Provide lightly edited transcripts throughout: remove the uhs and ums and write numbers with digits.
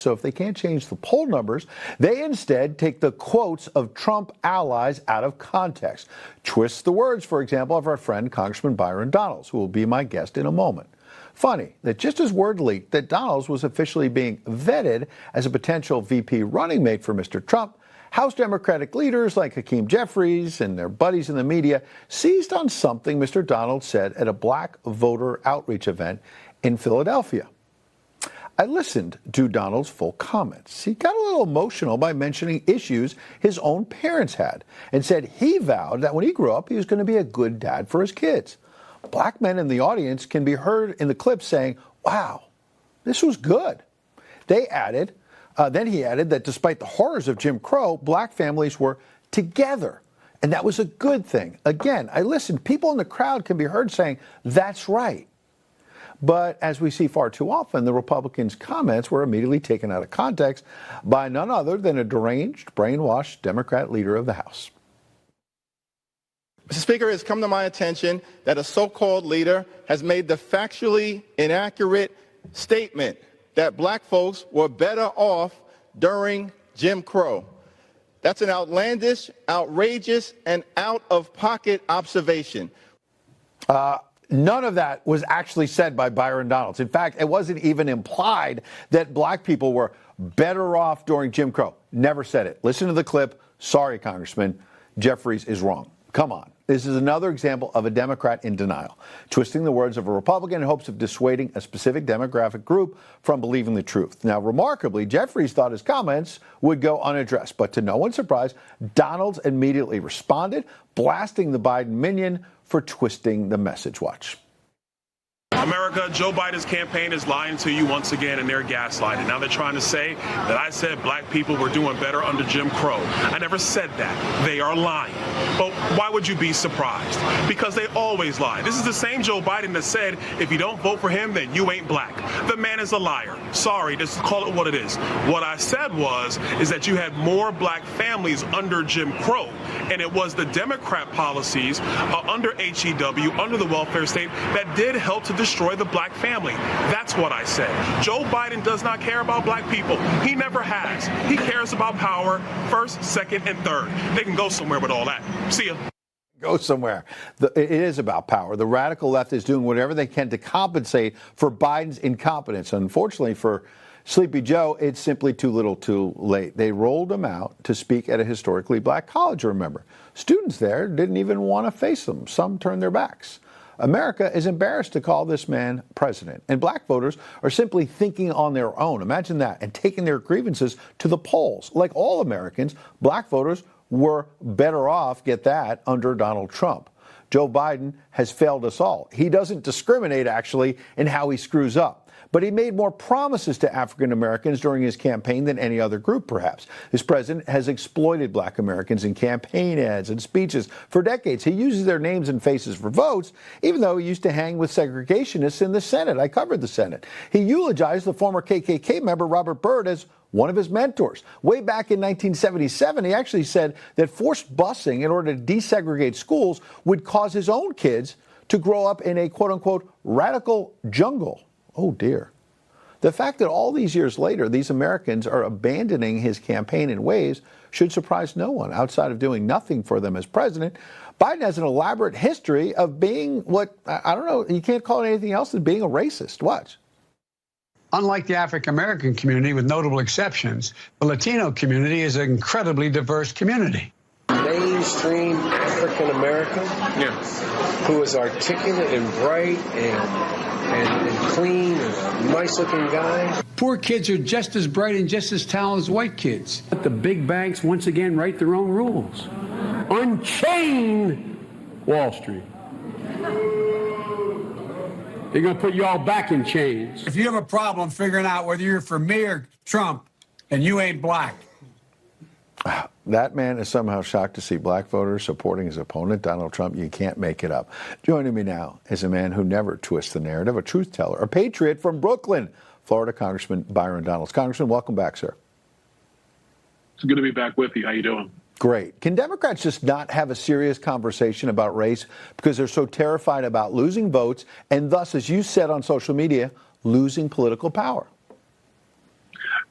So if they can't change the poll numbers, they instead take the quotes of Trump allies out of context. Twist the words, for example, of our friend Congressman Byron Donalds, who will be my guest in a moment. Funny that just as word leaked that Donalds was officially being vetted as a potential VP running mate for Mr. Trump, House Democratic leaders like Hakeem Jeffries and their buddies in the media seized on something Mr. Donalds said at a black voter outreach event in Philadelphia. I listened to Donald's full comments. He got a little emotional by mentioning issues his own parents had and said he vowed that when he grew up, he was going to be a good dad for his kids. Black men in the audience can be heard in the clip saying, "Wow, this was good." Then he added that despite the horrors of Jim Crow, black families were together, and that was a good thing. Again, I listened. People in the crowd can be heard saying, "That's right." But as we see far too often, the Republicans' comments were immediately taken out of context by none other than a deranged, brainwashed Democrat leader of the House. Mr. Speaker, it has come to my attention that a so-called leader has made the factually inaccurate statement that black folks were better off during Jim Crow. That's an outlandish, outrageous, and out-of-pocket observation. None of that was actually said by Byron Donalds. In fact, it wasn't even implied that black people were better off during Jim Crow. Never said it. Listen to the clip. Sorry, Congressman. Jeffries is wrong. Come on. This is another example of a Democrat in denial, twisting the words of a Republican in hopes of dissuading a specific demographic group from believing the truth. Now, remarkably, Jeffries thought his comments would go unaddressed, but to no one's surprise, Donalds immediately responded, blasting the Biden minion for twisting the message. Watch. America, Joe Biden's campaign is lying to you once again, and they're gaslighting. Now they're trying to say that I said black people were doing better under Jim Crow. I never said that. They are lying. But why would you be surprised? Because they always lie. This is the same Joe Biden that said, if you don't vote for him, then you ain't black. The man is a liar. Sorry, just call it what it is. What I said is that you had more black families under Jim Crow, and it was the Democrat policies under HEW, under the welfare state, that did help to destroy the black family. That's what I said. Joe Biden does not care about black people. He never has. He cares about power, first, second, and third. They can go somewhere with all that. See ya. Go somewhere. It is about power. The radical left is doing whatever they can to compensate for Biden's incompetence. Unfortunately for Sleepy Joe, it's simply too little too late. They rolled him out to speak at a historically black college, remember. Students there didn't even want to face him. Some turned their backs. America is embarrassed to call this man president, and black voters are simply thinking on their own. Imagine that, and taking their grievances to the polls. Like all Americans, black voters were better off, get that, under Donald Trump. Joe Biden has failed us all. He doesn't discriminate, actually, in how he screws up. But he made more promises to African Americans during his campaign than any other group, perhaps. This president has exploited black Americans in campaign ads and speeches for decades. He uses their names and faces for votes, even though he used to hang with segregationists in the Senate. I covered the Senate. He eulogized the former KKK member Robert Byrd as one of his mentors. Way back in 1977, he actually said that forced busing in order to desegregate schools would cause his own kids to grow up in a quote-unquote radical jungle. Oh, dear. The fact that all these years later, these Americans are abandoning his campaign in ways should surprise no one. Outside of doing nothing for them as president, Biden has an elaborate history of being what, I don't know, you can't call it anything else than being a racist. Watch. Unlike the African-American community, with notable exceptions, the Latino community is an incredibly diverse community. Mainstream African-American, who is articulate and bright and clean and a nice-looking guy. Poor kids are just as bright and just as talented as white kids. Let the big banks once again write their own rules. Unchain Wall Street. They're going to put you all back in chains. If you have a problem figuring out whether you're for me or Trump, and you ain't black. That man is somehow shocked to see black voters supporting his opponent, Donald Trump. You can't make it up. Joining me now is a man who never twists the narrative, a truth teller, a patriot from Brooklyn, Florida Congressman Byron Donalds. Congressman, welcome back, sir. It's good to be back with you. How you doing? Great. Can Democrats just not have a serious conversation about race because they're so terrified about losing votes and thus, as you said on social media, losing political power?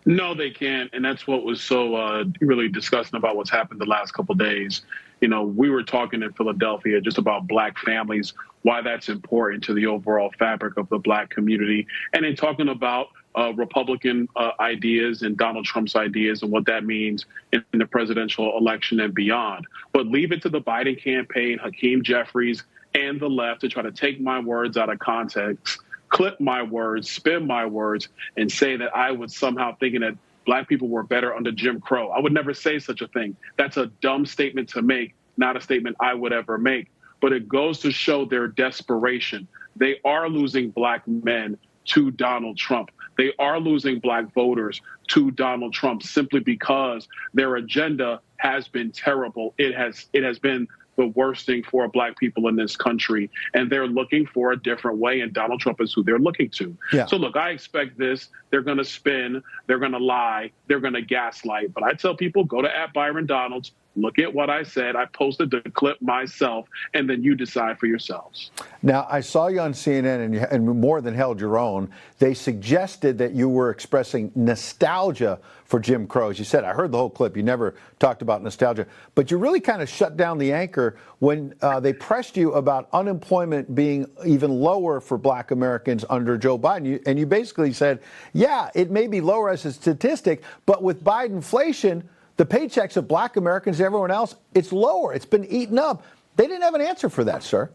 No, they can't. And that's what was so really disgusting about what's happened the last couple of days. You know, we were talking in Philadelphia just about Black families, why that's important to the overall fabric of the Black community, and then talking about Republican ideas and Donald Trump's ideas and what that means in the presidential election and beyond. But leave it to the Biden campaign, Hakeem Jeffries, and the left to try to take my words out of context, clip my words, spin my words, and say that I was somehow thinking that Black people were better under Jim Crow. I would never say such a thing. That's a dumb statement to make, not a statement I would ever make. But it goes to show their desperation. They are losing Black men to Donald Trump. They are losing Black voters to Donald Trump simply because their agenda has been terrible. It has been the worst thing for Black people in this country, and they're looking for a different way, and Donald Trump is who they're looking to. Yeah. So look, I expect this. They're going to spin, they're going to lie, they're going to gaslight. But I tell people, go to @ByronDonalds, look at what I said. I posted the clip myself, and then you decide for yourselves. Now, I saw you on CNN, and more than held your own. They suggested that you were expressing nostalgia for Jim Crow. As you said, I heard the whole clip. You never talked about nostalgia. But you really kind of shut down the anchor when they pressed you about unemployment being even lower for Black Americans under Joe Biden. And you basically said, yeah, it may be lower as a statistic, but with Bidenflation, the paychecks of Black Americans and everyone else, it's lower. It's been eaten up. They didn't have an answer for that, sir.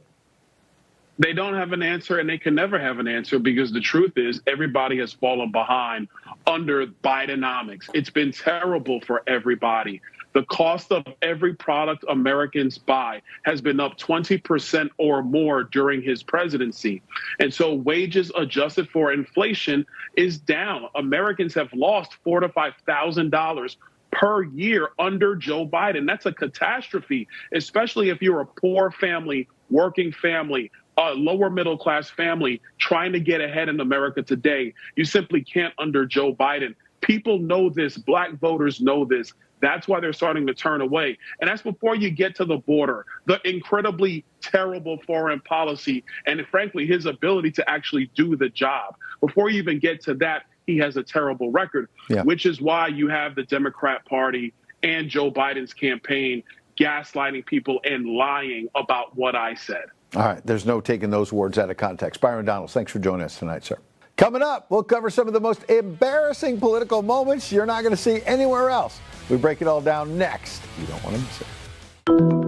They don't have an answer, and they can never have an answer, because the truth is everybody has fallen behind under Bidenomics. It's been terrible for everybody. The cost of every product Americans buy has been up 20% or more during his presidency. And so wages adjusted for inflation is down. Americans have lost $4,000 to $5,000 per year under Joe Biden. That's a catastrophe, especially if you're a poor family, working family, a lower middle class family trying to get ahead in America today. You simply can't under Joe Biden. People know this. Black voters know this. That's why they're starting to turn away. And that's before you get to the border, the incredibly terrible foreign policy, and frankly, his ability to actually do the job. Before you even get to that, he has a terrible record, which is why you have the Democrat Party and Joe Biden's campaign gaslighting people and lying about what I said. All right. There's no taking those words out of context. Byron Donalds, thanks for joining us tonight, sir. Coming up, we'll cover some of the most embarrassing political moments you're not going to see anywhere else. We break it all down next. You don't want to miss it.